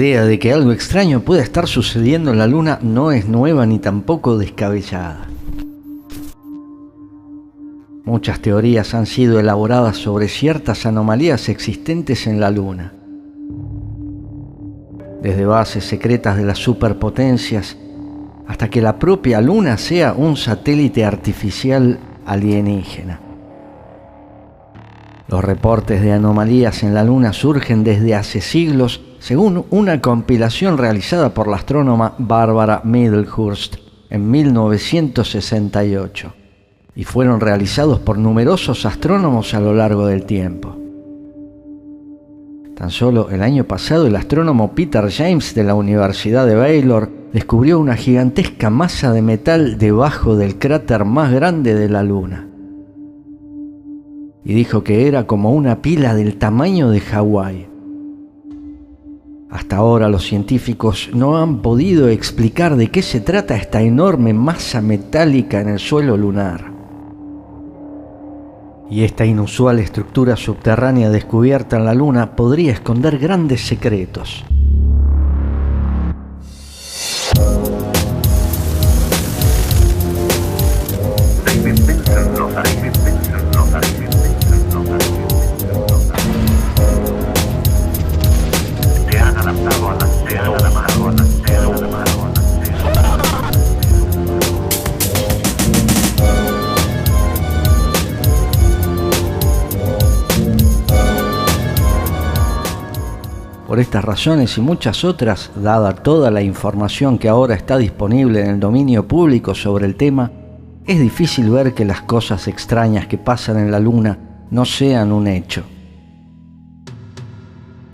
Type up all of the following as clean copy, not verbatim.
idea de que algo extraño pueda estar sucediendo en la Luna no es nueva ni tampoco descabellada. Muchas teorías han sido elaboradas sobre ciertas anomalías existentes en la Luna. Desde bases secretas de las superpotencias hasta que la propia Luna sea un satélite artificial alienígena. Los reportes de anomalías en la Luna surgen desde hace siglos, según una compilación realizada por la astrónoma Barbara Middlehurst en 1968, y fueron realizados por numerosos astrónomos a lo largo del tiempo. Tan solo el año pasado, el astrónomo Peter James de la Universidad de Baylor descubrió una gigantesca masa de metal debajo del cráter más grande de la Luna. Y dijo que era como una pila del tamaño de Hawái. Hasta ahora los científicos no han podido explicar de qué se trata esta enorme masa metálica en el suelo lunar. Y esta inusual estructura subterránea descubierta en la Luna podría esconder grandes secretos. Por estas razones y muchas otras, dada toda la información que ahora está disponible en el dominio público sobre el tema, es difícil ver que las cosas extrañas que pasan en la Luna no sean un hecho.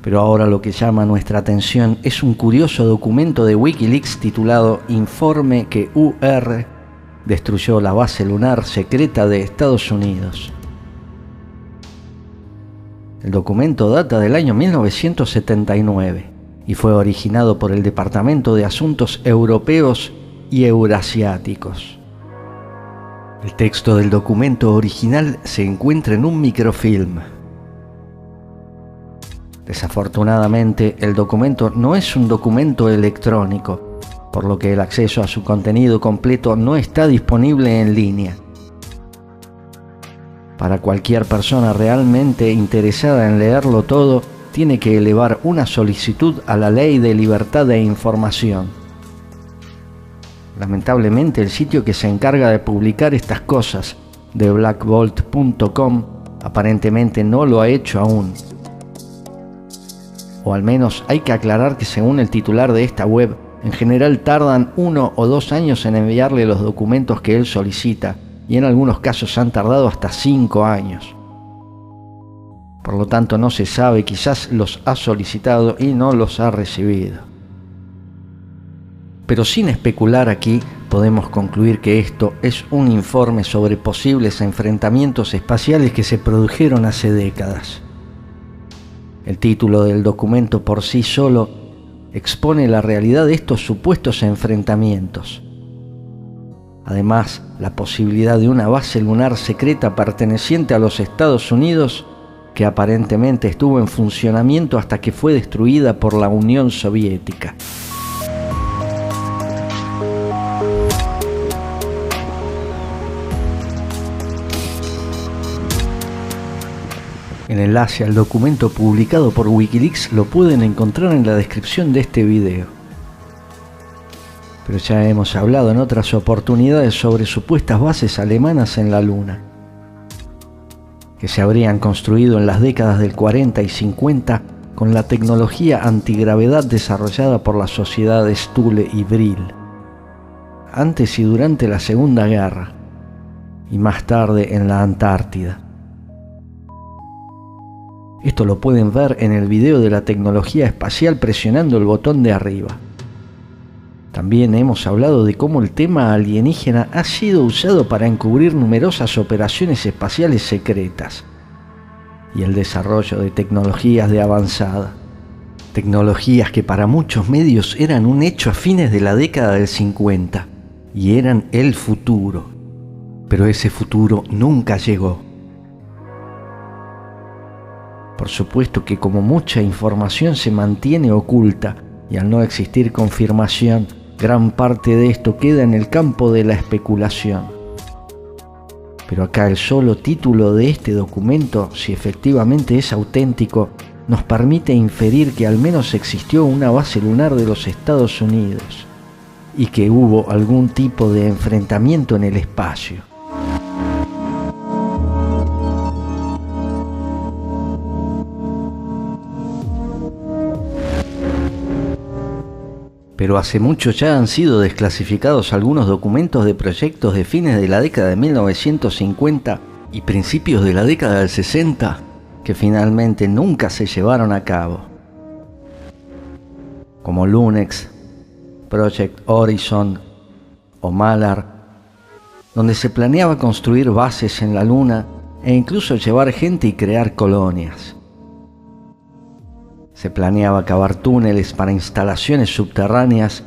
Pero ahora lo que llama nuestra atención es un curioso documento de Wikileaks titulado Informe que UR destruyó la base lunar secreta de Estados Unidos. El documento data del año 1979 y fue originado por el Departamento de Asuntos Europeos y Eurasiáticos. El texto del documento original se encuentra en un microfilm. Desafortunadamente, el documento no es un documento electrónico, por lo que el acceso a su contenido completo no está disponible en línea. Para cualquier persona realmente interesada en leerlo todo, tiene que elevar una solicitud a la Ley de Libertad de Información. Lamentablemente, el sitio que se encarga de publicar estas cosas, theblackvault.com, aparentemente no lo ha hecho aún. O al menos hay que aclarar que según el titular de esta web, en general tardan 1 o 2 años en enviarle los documentos que él solicita, y en algunos casos han tardado hasta 5 años. Por lo tanto, no se sabe, quizás los ha solicitado y no los ha recibido. Pero sin especular aquí, podemos concluir que esto es un informe sobre posibles enfrentamientos espaciales que se produjeron hace décadas. El título del documento por sí solo expone la realidad de estos supuestos enfrentamientos. Además, la posibilidad de una base lunar secreta perteneciente a los Estados Unidos que aparentemente estuvo en funcionamiento hasta que fue destruida por la Unión Soviética. El enlace al documento publicado por Wikileaks lo pueden encontrar en la descripción de este video. Pero ya hemos hablado en otras oportunidades sobre supuestas bases alemanas en la Luna, que se habrían construido en las décadas del 40 y 50 con la tecnología antigravedad desarrollada por las sociedades Thule y Brill, antes y durante la Segunda Guerra, y más tarde en la Antártida. Esto lo pueden ver en el video de la tecnología espacial presionando el botón de arriba. También hemos hablado de cómo el tema alienígena ha sido usado para encubrir numerosas operaciones espaciales secretas y el desarrollo de tecnologías de avanzada. Tecnologías que para muchos medios eran un hecho a fines de la década del 50 y eran el futuro. Pero ese futuro nunca llegó. Por supuesto que como mucha información se mantiene oculta, Y al no existir confirmación, gran parte de esto queda en el campo de la especulación. Pero acá el solo título de este documento, si efectivamente es auténtico, nos permite inferir que al menos existió una base lunar de los Estados Unidos y que hubo algún tipo de enfrentamiento en el espacio. Pero hace mucho ya han sido desclasificados algunos documentos de proyectos de fines de la década de 1950 y principios de la década del 60 que finalmente nunca se llevaron a cabo, como Lunex, Project Horizon o Malar, donde se planeaba construir bases en la Luna e incluso llevar gente y crear colonias. Se planeaba cavar túneles para instalaciones subterráneas,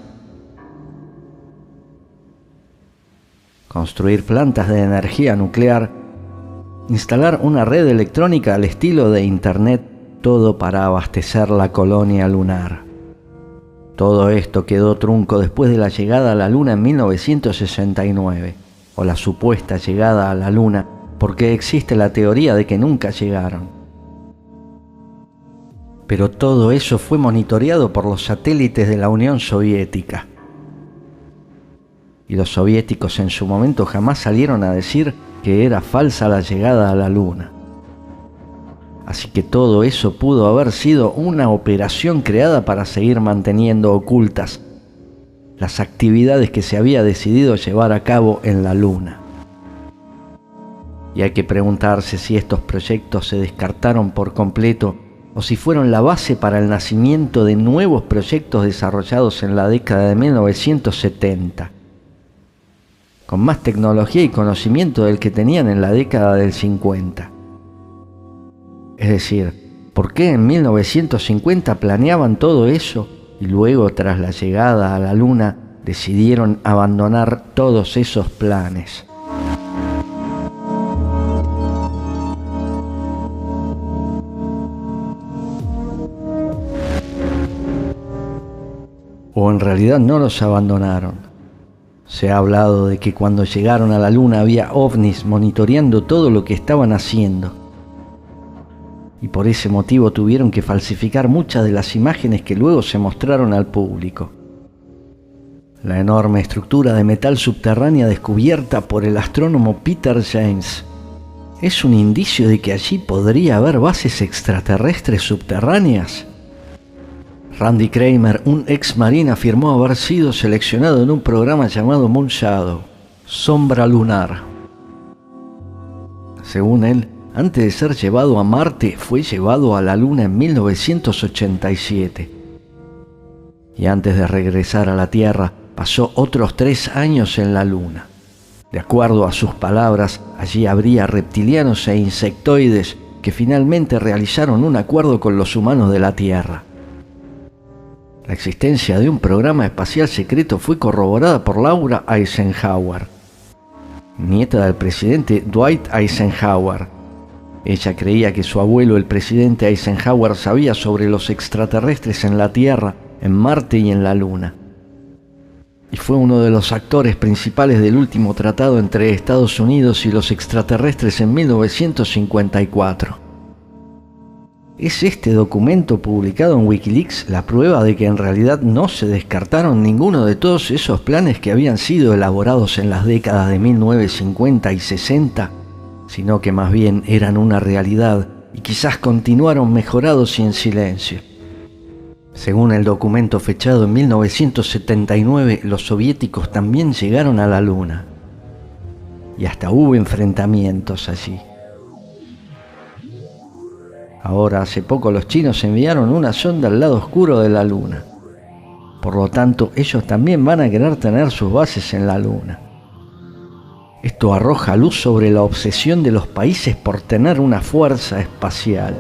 construir plantas de energía nuclear, instalar una red electrónica al estilo de Internet, todo para abastecer la colonia lunar. Todo esto quedó trunco después de la llegada a la Luna en 1969, o la supuesta llegada a la Luna, porque existe la teoría de que nunca llegaron. Pero todo eso fue monitoreado por los satélites de la Unión Soviética. Y los soviéticos en su momento jamás salieron a decir que era falsa la llegada a la Luna. Así que todo eso pudo haber sido una operación creada para seguir manteniendo ocultas las actividades que se había decidido llevar a cabo en la Luna. Y hay que preguntarse si estos proyectos se descartaron por completo o si fueron la base para el nacimiento de nuevos proyectos desarrollados en la década de 1970, con más tecnología y conocimiento del que tenían en la década del 50. Es decir, ¿por qué en 1950 planeaban todo eso y luego, tras la llegada a la Luna, decidieron abandonar todos esos planes? O en realidad no los abandonaron. Se ha hablado de que cuando llegaron a la Luna había ovnis monitoreando todo lo que estaban haciendo. Y por ese motivo tuvieron que falsificar muchas de las imágenes que luego se mostraron al público. La enorme estructura de metal subterránea descubierta por el astrónomo Peter James es un indicio de que allí podría haber bases extraterrestres subterráneas. Randy Kramer, un ex marín, afirmó haber sido seleccionado en un programa llamado Moon Shadow, Sombra Lunar. Según él, antes de ser llevado a Marte, fue llevado a la Luna en 1987. Y antes de regresar a la Tierra, pasó otros 3 años en la Luna. De acuerdo a sus palabras, allí habría reptilianos e insectoides que finalmente realizaron un acuerdo con los humanos de la Tierra. La existencia de un programa espacial secreto fue corroborada por Laura Eisenhower, nieta del presidente Dwight Eisenhower. Ella creía que su abuelo, el presidente Eisenhower, sabía sobre los extraterrestres en la Tierra, en Marte y en la Luna. Y fue uno de los actores principales del último tratado entre Estados Unidos y los extraterrestres en 1954. ¿Es este documento publicado en Wikileaks la prueba de que en realidad no se descartaron ninguno de todos esos planes que habían sido elaborados en las décadas de 1950 y 60, sino que más bien eran una realidad y quizás continuaron mejorados y en silencio? Según el documento fechado en 1979, los soviéticos también llegaron a la Luna y hasta hubo enfrentamientos allí. Ahora, hace poco, los chinos enviaron una sonda al lado oscuro de la Luna. Por lo tanto, ellos también van a querer tener sus bases en la Luna. Esto arroja luz sobre la obsesión de los países por tener una fuerza espacial.